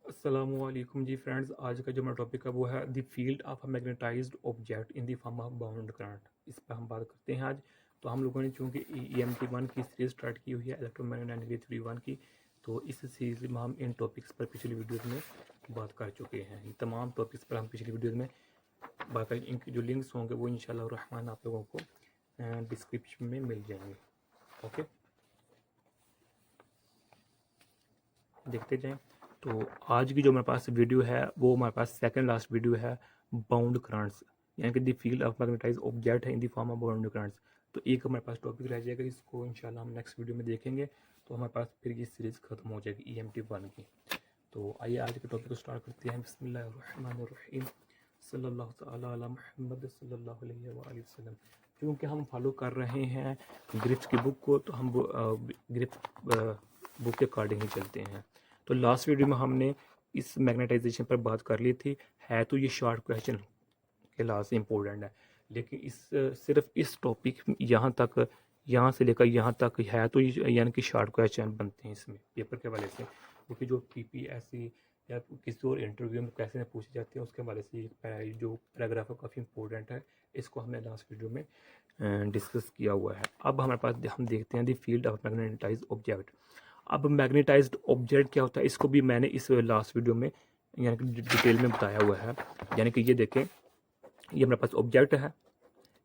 अस्सलामुअलैकुम जी फ्रेंड्स, आज का जो हमारा टॉपिक है वो है the field of a magnetised object in the form of bound current. इस पर हम बात करते हैं आज। तो हम लोगों ने चूँकि EMT 1 की सीरीज स्टार्ट की हुई है, इलेक्ट्रोमैग्नेटिक थ्योरी 1 की। तो इस सीरीज में हम इन टॉपिक्स पर पिछली वीडियोस में बात कर चुके हैं। इन तमाम टॉपिक्स पर हम पिछली वीडियोस में बात करें। इनके जो लिंक्स होंगे वो इंशाल्लाह रहमान आप लोगों को डिस्क्रिप्शन में मिल जाएंगे। ओके, देखते जाएं। तो आज की जो हमारे पास वीडियो है वो हमारे पास सेकंड लास्ट वीडियो है, बाउंड करंट्स, यानी कि the field of magnetise object है in the form of bound currents. तो एक हमारे पास टॉपिक रह जाएगा, इसको इंशाल्लाह हम नेक्स्ट वीडियो में देखेंगे। तो हमारे पास फिर ये सीरीज़ खत्म हो जाएगी EMT 1 की। तो आइए आज के टॉपिक को स्टार्ट करते हैं। बिस्मिल्लाहिर्रहमानिर्रहीम, सल्लल्लाहु तआला अला मुहम्मद सल्लल्लाहु अलैहि वसल्लम। क्योंकि हम फॉलो कर रहे हैं ग्रिफ्स की बुक को, तो हम ग्रिफ्स बुक के अकॉर्डिंग ही चलते हैं। तो लास्ट वीडियो में हमने इस मैग्नेटाइजेशन पर बात कर ली थी। है तो ये शॉर्ट क्वेश्चन के लिहाज से इम्पोर्टेंट है, लेकिन इस सिर्फ इस टॉपिक यहाँ तक, यहाँ से लेकर यहाँ तक है तो यानी कि शॉर्ट क्वेश्चन बनते हैं इसमें पेपर के हवाले से। क्योंकि जो PPSC या किसी और इंटरव्यू में कैसे पूछे जाते हैं उसके हवाले से जो पैराग्राफ है काफ़ी इंपॉर्टेंट है। इसको हमने लास्ट वीडियो में डिस्कस किया हुआ है। अब हमारे पास हम देखते हैं the field of magnetised object. अब मैग्नेटाइज्ड ऑब्जेक्ट क्या होता है, इसको भी मैंने इस लास्ट वीडियो में यानी कि डिटेल में बताया हुआ है। यानी कि ये देखें, ये हमारे पास ऑब्जेक्ट है,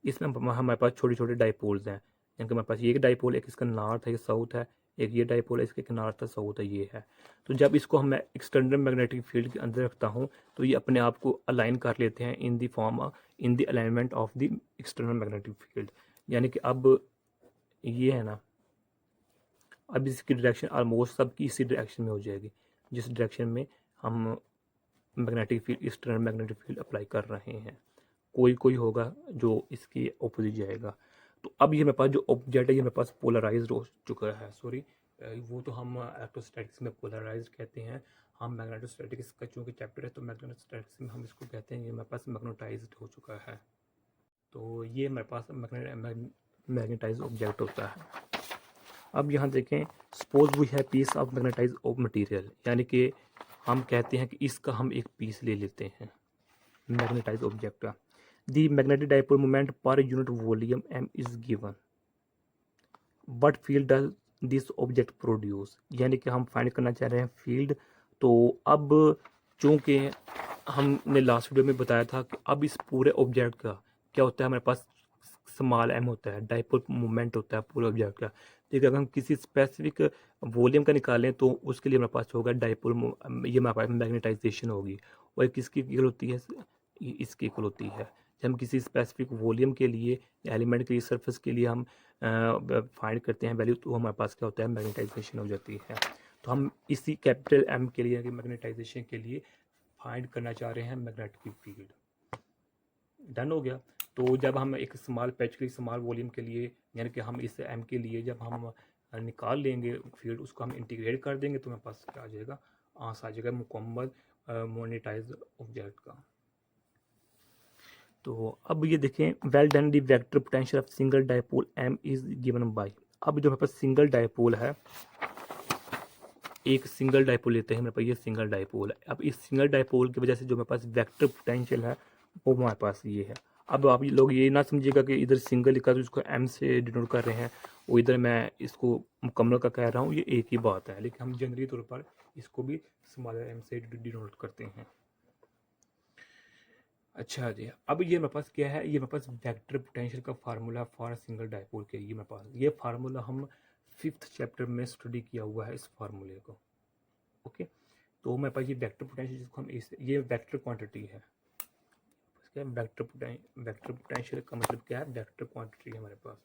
इसमें हमारे पास छोटे छोटे डाइपोल्स हैं। यानी कि हमारे पास ये एक डाइपोल, एक इसका नॉर्थ है, ये साउथ है, एक ये डाइपोल है, इसके नॉर्थ है, साउथ है, ये है। तो जब इसको हम एक्सटर्नल मैग्नेटिक फील्ड के अंदर रखता हूँ तो ये अपने आप को अलाइन कर लेते हैं इन the form, in the alignment of the external magnetic field. यानी कि अब ये है ना, अब इसकी डायरेक्शन ऑलमोस्ट सबकी इसी डायरेक्शन में हो जाएगी, जिस डायरेक्शन में हम magnetic field, external magnetic field apply कर रहे हैं। कोई कोई होगा जो इसके ऑपोजिट जाएगा। तो अब ये मेरे पास जो ऑब्जेक्ट है ये मेरे पास पोलराइज हो चुका है। सॉरी, वो तो हम इलेक्ट्रोस्टैटिक्स में पोलराइज कहते हैं। हम मैग्नेटोस्टैटिक्स का चूँकि चैप्टर है तो मैग्नेटोस्टैटिक्स में हम इसको कहते हैं, ये मेरे पास मैग्नेटाइज हो चुका है। तो ये मेरे पास मैग्नेटाइज ऑब्जेक्ट होता है। अब यहाँ देखें, सपोज वी है piece of magnetize of material, यानी कि हम कहते हैं कि इसका हम एक पीस ले लेते हैं मैग्नेटाइज ऑब्जेक्ट का। The magnetic dipole moment per unit volume m is given, what field does this object produce. यानी कि हम फाइंड करना चाह रहे हैं फील्ड। तो अब चूंकि हमने लास्ट वीडियो में बताया था कि अब इस पूरे ऑब्जेक्ट का क्या होता है, हमारे पास स्मॉल m होता है, डाइपोल मोमेंट होता है पूरे ऑब्जेक्ट का। ठीक है, अगर हम किसी स्पेसिफिक वॉल्यूम का निकालें तो उसके लिए हमारे पास होगा डाइपोल, ये हमारे पास मैग्नेटाइजेशन होगी। और किसकी इक्वल होती है, इसकी इक्वल होती है। जब हम किसी स्पेसिफिक वॉल्यूम के लिए, एलिमेंट के लिए, सरफेस के लिए हम फाइंड करते हैं वैल्यू, तो हमारे पास क्या होता है, मैग्नेटाइजेशन हो जाती है। तो हम इसी कैपिटल M के लिए, मैग्नेटाइजेशन के लिए फाइंड करना चाह रहे हैं मैग्नेटिक फील्ड। डन हो गया। तो जब हम एक स्मॉल पैच के लिए, स्मॉल वॉल्यूम के लिए, यानी कि हम इस M के लिए जब हम निकाल लेंगे फील्ड, उसको हम इंटीग्रेट कर देंगे तो हमारे पास क्या आ जाएगा, आंसर आ जाएगा मुकम्मल मैग्नेटाइज्ड ऑब्जेक्ट का। तो अब ये देखें, well done the vector potential of single dipole M is given by. अब जो हमारे पास सिंगल डाइपोल है, एक सिंगल डाइपोल लेते हैं, मेरे पास ये सिंगल डाइपोल है। अब इस सिंगल डाइपोल की वजह से जो मेरे पास वेक्टर पोटेंशियल है वो हमारे पास ये है। अब आप लोग ये ना समझिएगा कि इधर सिंगल लिखा तो इसको M से डिनोट कर रहे हैं, और इधर मैं इसको मुकम्मल का कह रहा हूँ, ये एक ही बात है। लेकिन हम जनरली तौर पर इसको भी स्मॉल m से डिनोट करते हैं। अच्छा जी, अब ये मेरे पास क्या है, ये मेरे पास वेक्टर पोटेंशियल का फार्मूला फॉर सिंगल डाइपोल के लिए मेरे पास ये फार्मूला हम 5th चैप्टर में स्टडी किया हुआ है इस फार्मूले को। ओके, तो मेरे पास ये वेक्टर पोटेंशियल, जिसको हम ये वेक्टर क्वांटिटी है, क्या वेक्टर पोटेंशियल का मतलब क्या है, वेक्टर क्वांटिटी है हमारे पास।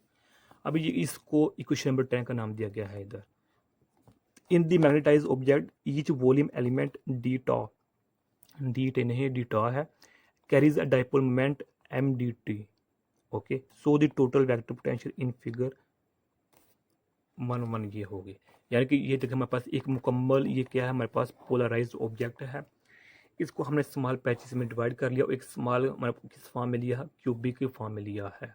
अब ये इसको इक्वेशन नंबर 10 का नाम दिया गया है इधर। In the magnetize object each volume element d tau, d टे नहीं डी टॉ है, carries a dipole moment mdt. Okay, so the total vector potential in figure 1 ये होगी। यानी कि ये देखिए हमारे पास एक मुकम्मल, ये क्या है, हमारे पास पोलराइज्ड ऑब्जेक्ट है। इसको हमने स्मॉल पैचेस में डिवाइड कर लिया और एक स्मॉल हमारे किस फॉर्म में लिया है, क्यूबिक के फॉर्म में लिया है।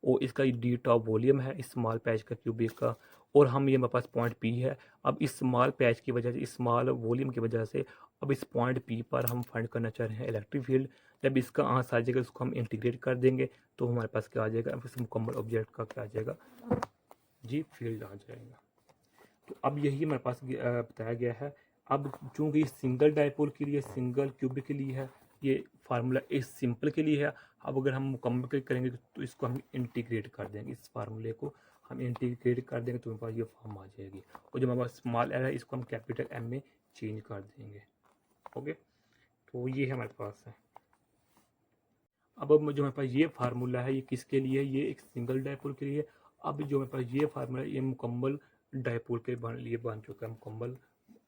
और इसका डी टॉप वॉल्यूम है इस स्मॉल पैच का, क्यूबिक का। और हम ये हमारे पास पॉइंट पी है। अब इस स्मॉल पैच की वजह से, इस स्मॉल वॉल्यूम की वजह से अब इस पॉइंट पी पर हम फाइंड करना चाह रहे हैं इलेक्ट्रिक फील्ड। जब इसका आंसर आ जाएगा उसको हम इंटीग्रेट कर देंगे तो हमारे पास क्या आ जाएगा, इस मुकम्मल ऑब्जेक्ट का क्या आ जाएगा जी, फील्ड आ जाएगा। तो अब यही हमारे पास बताया गया है। अब चूंकि सिंगल डायपोल के लिए, सिंगल क्यूबिक के लिए है, ये फार्मूला इस सिंपल के लिए है। अब अगर हम मुकम्मल करेंगे तो इसको हम इंटीग्रेट कर देंगे, इस फार्मूले को हम इंटीग्रेट कर देंगे तो हमारे पास ये फॉर्म आ जाएगी। और जो हमारे पास स्मॉल एल है इसको हम कैपिटल एम में चेंज कर देंगे। ओके, तो ये हमारे पास है। अब जो हमारे पास ये फार्मूला है ये किसके लिए है, ये एक सिंगल डायपोल के लिए। अब जो हमारे पास ये फार्मूला ये मुकम्मल डायपोल के लिए बन चुका है, मुकम्मल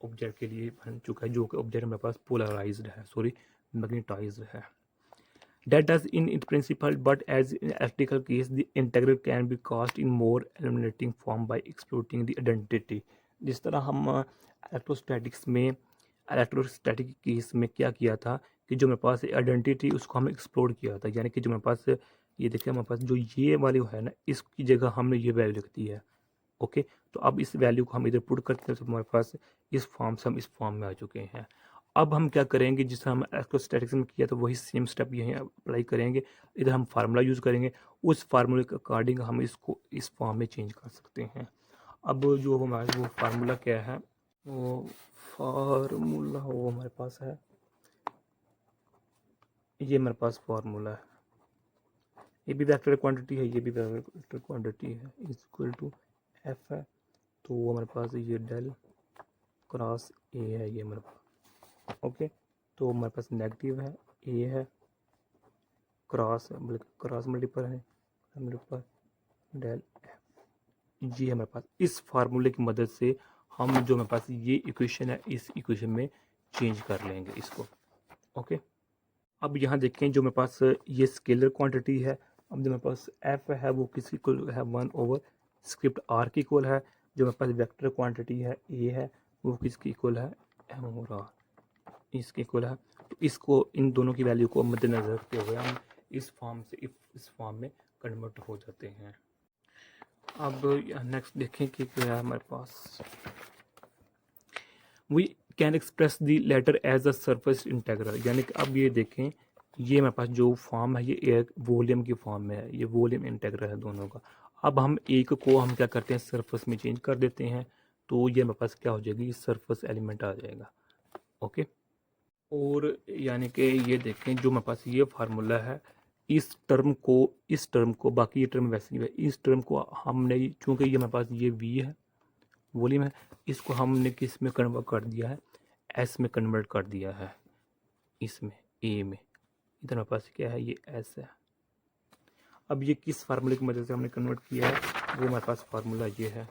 ऑब्जेक्ट के लिए बन चुका है, जो कि ऑब्जेक्ट हमारे पास पोलराइज्ड है, सॉरी मैग्नेटाइज्ड है। That does in principle, but as in electrical case, the integral can be cast in more illuminating form by exploiting the identity. जिस तरह हम इलेक्ट्रोस्टैटिक केस में क्या किया था कि जो मेरे पास आइडेंटिटी उसको हमने एक्सप्लोर किया था, यानी कि जो मेरे पास ये देखिए हमारे पास जो ये वैल्यू है ना, इसकी जगह हमने ये वैल्यू लिख दी है। ओके, तो अब इस वैल्यू को हम इधर पुट करते हैं तो हमारे पास इस फॉर्म से हम इस फॉर्म में आ चुके हैं। अब हम क्या करेंगे, जिस हम इलेक्ट्रोस्टैटिक्स में किया तो वही सेम स्टेप यहीं अप्लाई करेंगे। इधर हम फार्मूला यूज़ करेंगे, उस फार्मूले के अकॉर्डिंग हम इसको इस फॉर्म में चेंज कर सकते हैं। अब जो हमारा वो फार्मूला क्या है, वो फार्मूला वो हमारे पास है, ये हमारे पास फार्मूला है, ये भी वेक्टर क्वांटिटी है, ये भी वेक्टर क्वांटिटी है, इक्वल टू एफ है। तो वो हमारे पास ये डेल क्रॉस ए है, ये हमारे पास। ओके, तो हमारे पास नेगेटिव है, ए है, क्रॉस क्रॉस मल्टीपल है, मल्टीपल डेल एफ, ये हमारे पास। इस फार्मूले की मदद से हम जो हमारे पास ये इक्वेशन है इस इक्वेशन में चेंज कर लेंगे इसको। ओके, अब यहाँ देखें जो मेरे पास ये स्केलर क्वांटिटी है, अब जो मेरे पास एफ है वो किसी इक्वल है 1 ओवर स्क्रिप्ट आर की इक्वल है। जो मेरे पास वेक्टर क्वांटिटी है ए है वो किसकी इक्वल है, एम ओवर आर, इसके इक्वल है। तो इसको इन दोनों की वैल्यू को मद्देनजर रखते हुए हम इस फॉर्म से इस फॉर्म में कन्वर्ट हो जाते हैं। अब नेक्स्ट देखें कि क्या है हमारे पास, we can express the latter as a surface integral, यानी कि अब ये देखें ये हमारे पास जो फॉर्म है ये एक वॉल्यूम की फॉर्म में है, ये वॉल्यूम इंटेग्रल है दोनों का। अब हम एक को हम क्या करते हैं सरफेस में चेंज कर देते हैं, तो ये हमारे पास क्या हो जाएगी, सरफेस एलिमेंट आ जाएगा। ओके, और यानी कि ये देखें जो हमारे पास ये फार्मूला है, इस टर्म को बाकी ये टर्म वैसे ही है, इस टर्म को हमने चूँकि ये हमारे पास ये वी है वॉल्यूम है, इसको हमने किस में कन्वर्ट कर दिया है, एस में कन्वर्ट कर दिया है, इसमें ए में। इधर हमारे पास क्या है, ये एस है। अब ये किस फार्मूले की मदद से हमने कन्वर्ट किया है, वो हमारे पास फार्मूला ये है,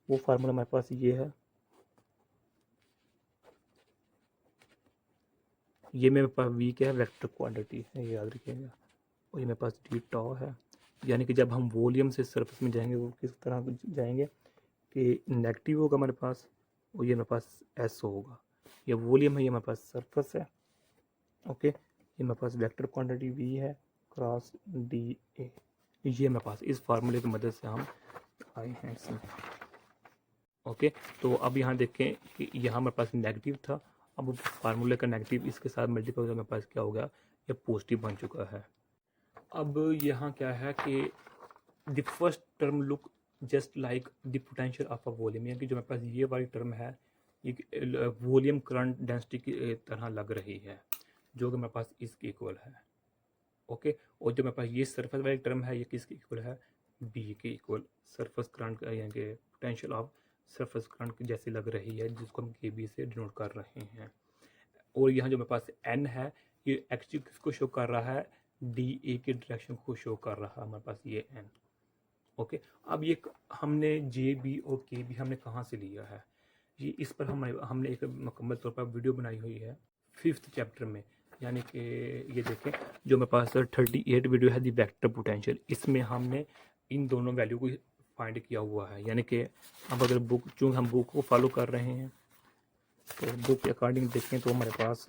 वो फार्मूला हमारे पास ये है, ये मेरे पास वी क्या है, वेक्टर क्वांटिटी है, ये याद रखिएगा। और ये मेरे पास डी टॉ है, यानी कि जब हम वॉल्यूम से सरफेस में जाएंगे वो किस तरह जाएंगे कि नेगेटिव होगा हमारे पास, और ये मेरे पास एस होगा। ये वॉल्यूम है, ये हमारे पास सरफेस है। ओके, ये मेरे पास वेक्टर क्वांटिटी वी है क्रॉस डी ए, ये मेरे पास इस फार्मूले की मदद से हम आए हैं इसमें। ओके, तो अब यहाँ देखें कि यहाँ मेरे पास नेगेटिव था, अब फार्मूले का नेगेटिव इसके साथ मल्टीप्लाई होकर मेरे पास क्या हो गया, ये पॉजिटिव बन चुका है। अब यहाँ क्या है कि the first term look just like the potential of a volume, यानी कि जो मेरे पास ये वाली टर्म है ये वॉल्यूम करंट डेंसिटी की तरह लग रही है, जो कि मेरे पास इसके इक्वल है। ओके, और जो मेरे पास ये सरफेस वाली टर्म है ये किसके इक्वल है, बी के इक्वल, सरफेस करंट यानी कि पोटेंशियल ऑफ सरफेस करंट जैसी लग रही है, जिसको हम के बी से डिनोट कर रहे हैं। और यहाँ जो मेरे पास एन है ये एक्चुअली किसको शो कर रहा है, डी ए के डायरेक्शन को शो कर रहा है हमारे पास ये एन। ओके, अब ये हमने जे बी और के बी हमने कहाँ से लिया है, ये इस पर हमने एक मुकम्मल तौर पर वीडियो बनाई हुई है 5th चैप्टर में, यानी कि ये देखें जो मेरे पास 38 वीडियो है दी वेक्टर पोटेंशियल, इसमें हमने इन दोनों वैल्यू को फाइंड किया हुआ है। यानी कि अब अगर बुक चूँकि हम बुक को फॉलो कर रहे हैं तो बुक के अकॉर्डिंग देखें तो हमारे पास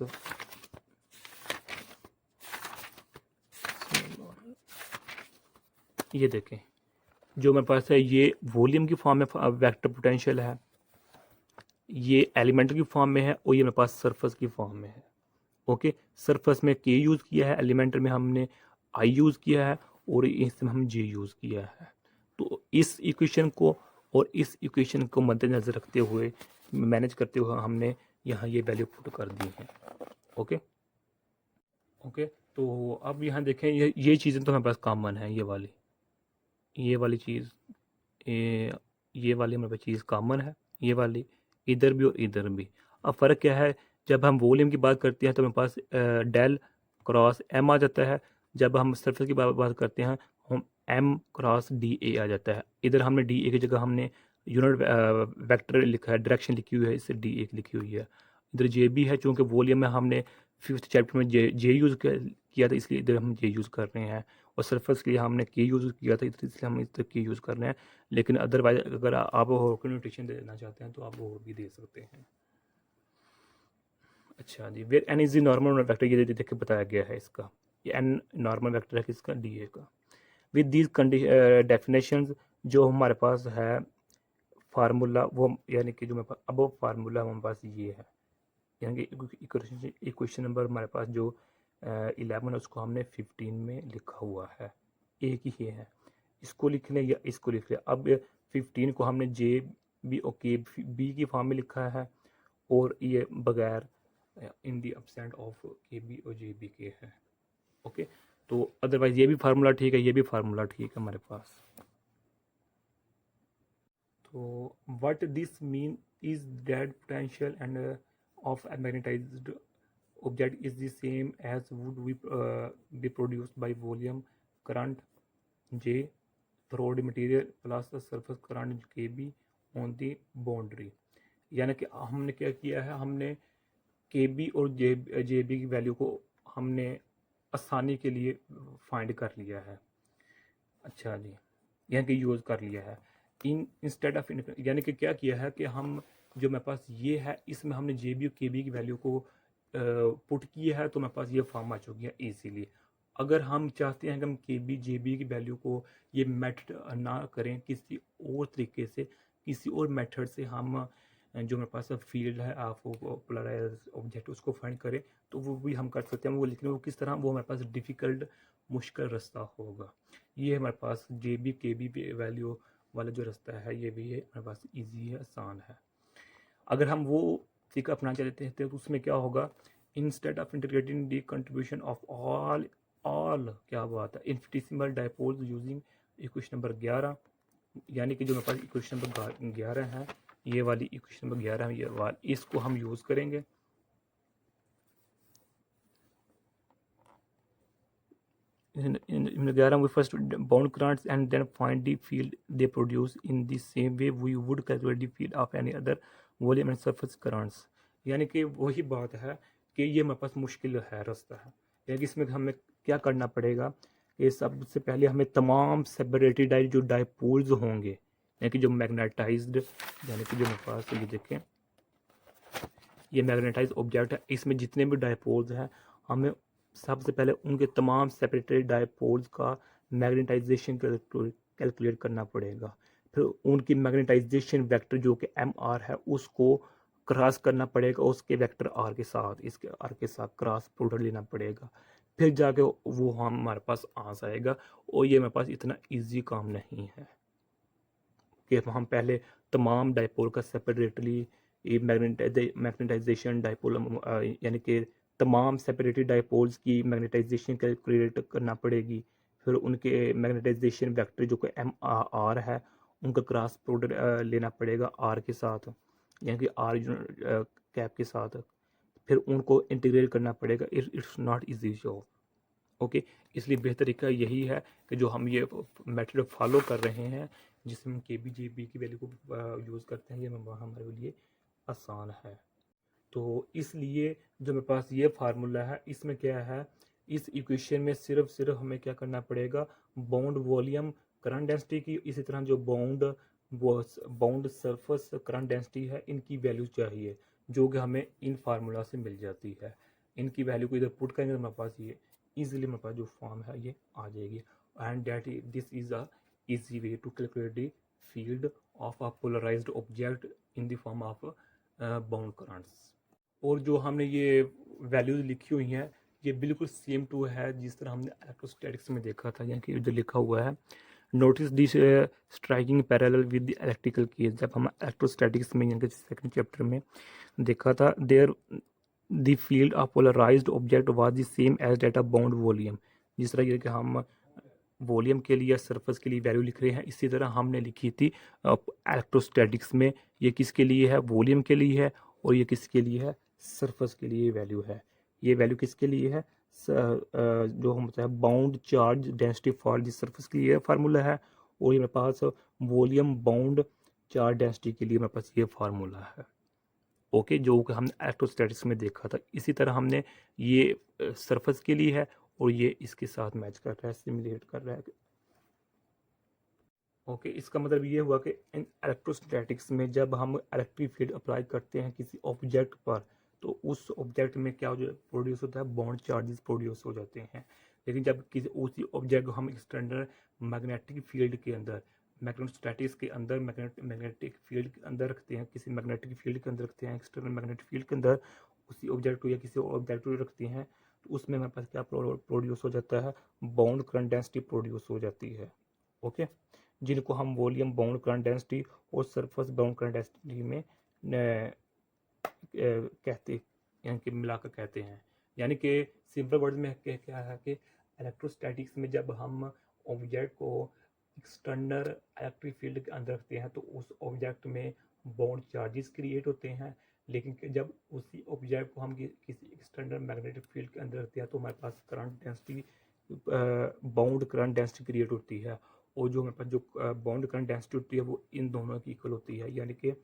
ये देखें जो मेरे पास है ये वॉल्यूम की फॉर्म में वेक्टर पोटेंशियल है, ये एलिमेंट की फॉर्म में है, और ये मेरे पास सरफेस की फॉर्म में है। ओके, सरफेस में के यूज़ किया है, एलिमेंट में हमने आई यूज़ किया है, और इसमें हम जे यूज़ किया है। तो इस इक्वेशन को और इस इक्वेशन को मद्देनज़र रखते हुए, मैनेज करते हुए, हमने यहाँ ये वैल्यू पुट कर दी है। ओके ओके, तो अब यहाँ देखें, ये चीज़ें तो हमारे पास कॉमन है, ये वाली चीज़, ये वाली हमारे पास चीज़ कॉमन है, ये वाली इधर भी और इधर भी। अब फ़र्क क्या है, जब हम वॉल्यूम की बात करते हैं तो हमारे पास डेल क्रॉस एम आ जाता है, जब हम सरफेस की बात करते हैं हम एम क्रॉस डी ए आ जाता है। इधर हमने डी ए की जगह हमने यूनिट वेक्टर लिखा है, डायरेक्शन लिखी हुई है, इससे डी ए लिखी हुई है। इधर जे बी है, चूँकि वॉल्यूम में हमने 5th चैप्टर में जे यूज़ किया था, इसलिए इधर हम जे यूज़ कर रहे हैं, और सरफेस के लिए हमने के यूज़ किया था, इसलिए हम इधर के यूज़ कर रहे हैं। लेकिन अदरवाइज अगर आप और नोटेशन देना चाहते हैं तो आप वो भी दे सकते हैं। अच्छा जी, where n is the normal vector, ये देख के बताया गया है इसका, ये एन नॉर्मल वेक्टर है किसका, डी ए का। विद दीज डेफिनेशंस, जो हमारे पास है फार्मूला, वो यानी कि जो मेरे पास अब फार्मूला हमारे पास ये है, यानी कि इक्वेशन नंबर हमारे पास जो 11 है उसको हमने 15 में लिखा हुआ है, एक ही ये है, इसको लिख लें या इसको लिख लें। अब 15 को हमने जे बी और के बी की फॉर्म में लिखा है, और ये बगैर इन दी एब्सेंट ऑफ के बी और जे बी के है। ओके, तो अदरवाइज ये भी फार्मूला ठीक है, ये भी फार्मूला ठीक है हमारे पास। तो what this mean is that potential end of a magnetized object is the same as would be produced by volume current J through the material plus the surface current KB on the boundary। यानी कि हमने क्या किया है, हमने KB और JB की value को हमने आसानी के लिए फाइंड कर लिया है। अच्छा जी, यानी कि यूज़ कर लिया है इंस्टेड ऑफ, यानी कि क्या किया है कि हम जो मेरे पास ये है इसमें हमने जे बी और के बी की वैल्यू को पुट किया है, तो मेरे पास ये फॉर्म आ चुकी है इजीली। अगर हम चाहते हैं कि हम के बी जे बी की वैल्यू को ये मेथड ना करें, किसी और तरीके से, किसी और मेथड से हम जो मेरे पास फील्ड है ऑफ पोलराइज ऑब्जेक्ट उसको फाइंड करें, तो वो भी हम कर सकते हैं। वो लेकिन वो किस तरह, वो हमारे पास डिफ़िकल्ट मुश्किल रास्ता होगा। ये हमारे पास जे बी के बी वैल्यू वाला जो रास्ता है, ये भी है हमारे पास ईजी है, आसान है। अगर हम वो तरीका अपना चाहते हैं तो उसमें क्या होगा, instead of integrating the contribution of all क्या बात है infinitesimal dipoles using equation number 11, यानी कि जो मेरे पास इक्वेशन नंबर 11 है, ये वाली इक्वेशन नंबर 11 है, ये वाली, इसको हम यूज़ करेंगे। in the diagram we first bound currents and then find the field they produce. In the same way we would calculate the field of any other volume and surface currents। यानी कि वही बात है कि ये मेरे पास मुश्किल है रास्ता है, यानी कि इसमें हमें क्या करना पड़ेगा, ये सबसे पहले हमें तमाम सेपरेटेड जो डायपोल्स होंगे, यानी कि जो मैग्नेटाइज्ड, यानी कि जो मेरे पास ये देखें ये मैग्नेटाइज ऑब्जेक्ट है, इसमें जितने भी डायपोल्स हैं हमें सबसे पहले उनके तमाम सेपरेटेड डायपोल्स का मैग्नेटाइजेशन कैलकुलेट करना पड़ेगा। फिर उनकी मैग्नेटाइजेशन वेक्टर जो कि एम आर है उसको क्रॉस करना पड़ेगा उसके वेक्टर आर के साथ, इसके आर के साथ क्रॉस प्रोडक्ट लेना पड़ेगा, फिर जाके वो हमारे पास आ जाएगा। और ये मेरे पास इतना ईजी काम नहीं है कि हम पहले तमाम डायपोल का सेपरेटली मैग्नेटाइजेशन डायपोल, यानी कि तमाम सेपरेटेड डायपोल्स की मैग्नेटाइजेशन कैलकुलेट करना पड़ेगी, फिर उनके मैग्नेटाइजेशन वेक्टर जो कि एम आर है उनका क्रॉस प्रोडक्ट लेना पड़ेगा आर के साथ, यानी कि आर कैप के साथ, फिर उनको इंटीग्रेट करना पड़ेगा। It's not easy job. Okay, इसलिए बेहतर तरीका यही है कि जो हम ये मेथड फॉलो कर रहे हैं जिसमें हम के बी जे बी की वैल्यू को यूज़ करते हैं, ये हमारे लिए आसान है। तो इसलिए जो मेरे पास ये फार्मूला है इसमें क्या है, इस इक्वेशन में सिर्फ हमें क्या करना पड़ेगा, बाउंड वॉल्यूम करंट डेंसिटी की, इसी तरह जो बाउंड सरफेस करंट डेंसिटी है इनकी वैल्यू चाहिए, जो कि हमें इन फार्मूला से मिल जाती है। इनकी वैल्यू को इधर पुट करेंगे तो मेरे पास ये इजीली मेरे पास जो फॉर्म है ये आ जाएगी। And that this is a easy way to calculate the field of a polarized object in the form of bound currents. और जो हमने ये वैल्यूज लिखी हुई हैं ये बिल्कुल सेम टू है जिस तरह हमने इलेक्ट्रोस्टैटिक्स में देखा था, यानी कि जो लिखा हुआ है notice this striking parallel with the electrical case. जब हम इलेक्ट्रोस्टैटिक्स में यानी कि सेकंड चैप्टर में देखा था, there the field of polarized object was the same as data bound volume. जिस तरह ये कि हम वॉल्यूम के लिए या सरफेस के लिए वैल्यू लिख रहे हैं, इसी तरह हमने लिखी थी इलेक्ट्रोस्टैटिक्स में ये किसके लिए है, वॉल्यूम के लिए है, और ये किसके लिए है, सरफेस के लिए वैल्यू है। ये वैल्यू किसके लिए है, जो हम बताया bound charge density for the surface के लिए फार्मूला है, और ये मेरे पास वॉल्यूम बाउंड चार्ज डेंसिटी के लिए मेरे पास ये फार्मूला है। ओके, जो कि हमने इलेक्ट्रोस्टैटिक्स में देखा था। इसी तरह हमने ये सरफेस के लिए है और ये इसके साथ मैच कर रहा है, सिमुलेट कर रहा है। ओके, इसका मतलब ये हुआ कि इन इलेक्ट्रोस्टैटिक्स में जब हम इलेक्ट्रिक फील्ड अप्लाई करते हैं किसी ऑब्जेक्ट पर, तो उस ऑब्जेक्ट में क्या जो प्रोड्यूस होता है, बाउंड चार्जेस प्रोड्यूस हो जाते हैं। लेकिन जब किसी उसी ऑब्जेक्ट को हम एक्सटर्नल मैग्नेटिक फील्ड के अंदर, मैग्नेटोस्टैटिक्स के अंदर मैग्नेटिक फील्ड के अंदर रखते हैं, किसी मैग्नेटिक फील्ड के अंदर रखते हैं, एक्सटर्नल मैग्नेटिक फील्ड के अंदर उसी ऑब्जेक्ट को या किसी ऑब्जेक्ट को रखते हैं, तो उसमें हमारे पास क्या प्रोड्यूस हो जाता है, बाउंड करंट डेंसिटी प्रोड्यूस हो जाती है। ओके, जिनको हम वॉल्यूम बाउंड करंट डेंसिटी और सरफेस बाउंड करंट डेंसिटी में कहते, यानी कि मिलाकर कहते हैं। यानी कि सिंपल वर्ड में क्या है कि इलेक्ट्रोस्टैटिक्स में जब हम ऑब्जेक्ट को एक्सटर्नल इलेक्ट्रिक फील्ड के अंदर रखते हैं तो उस ऑब्जेक्ट में बाउंड चार्जेस क्रिएट होते हैं। लेकिन जब उसी ऑब्जेक्ट को हम किसी एक्सटर्नल मैग्नेटिक फील्ड के अंदर रखते हैं तो हमारे पास current density, bound current density create होती है। और जो हमारे पास जो बाउंड करंट डेंसिटी होती है वो इन दोनों की इक्वल होती है, यानी कि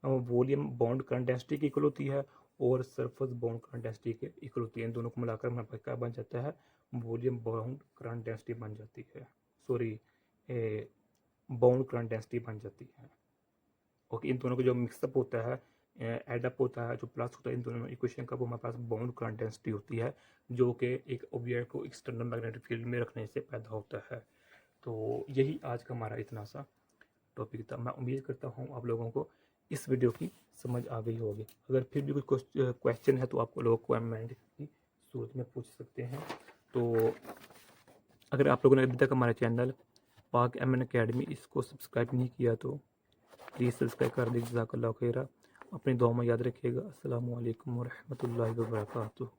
वॉल्यूम बाउंड करंट डेंसिटी की इक्वल होती है और सरफेस बाउंड करंट डेंसिटी के इक्वल होती है। इन दोनों को मिलाकर हमारे पास क्या बन जाता है, वॉल्यूम बाउंड करंट डेंसिटी बन जाती है, सॉरी बाउंड करंट डेंसिटी बन जाती है। ओके, इन दोनों को जो मिक्सअप होता है, एडअप होता है, जो प्लस होता है इन दोनों इक्वेशन का, वो हमारे पास बाउंड करंट डेंसिटी होती है, जो कि एक ऑब्जेक्ट को एक्सटर्नल मैग्नेटिक फील्ड में रखने से पैदा होता है। तो यही आज का हमारा इतना सा टॉपिक था। मैं उम्मीद करता हूँ आप लोगों को इस वीडियो की समझ आ गई होगी। अगर फिर भी कुछ क्वेश्चन है तो आप लोगों को कमेंट की सूरत में पूछ सकते हैं। तो अगर आप लोगों ने अभी तक हमारे चैनल पाक एमएन अकेडमी इसको सब्सक्राइब नहीं किया तो प्लीज़ सब्सक्राइब कर दीजिए। जज़ाकल्लाहु खैरा। अपनी दुआ में याद रखिएगा। अस्सलामु अलैकुम व रहमतुल्लाहि व बरकातुहू।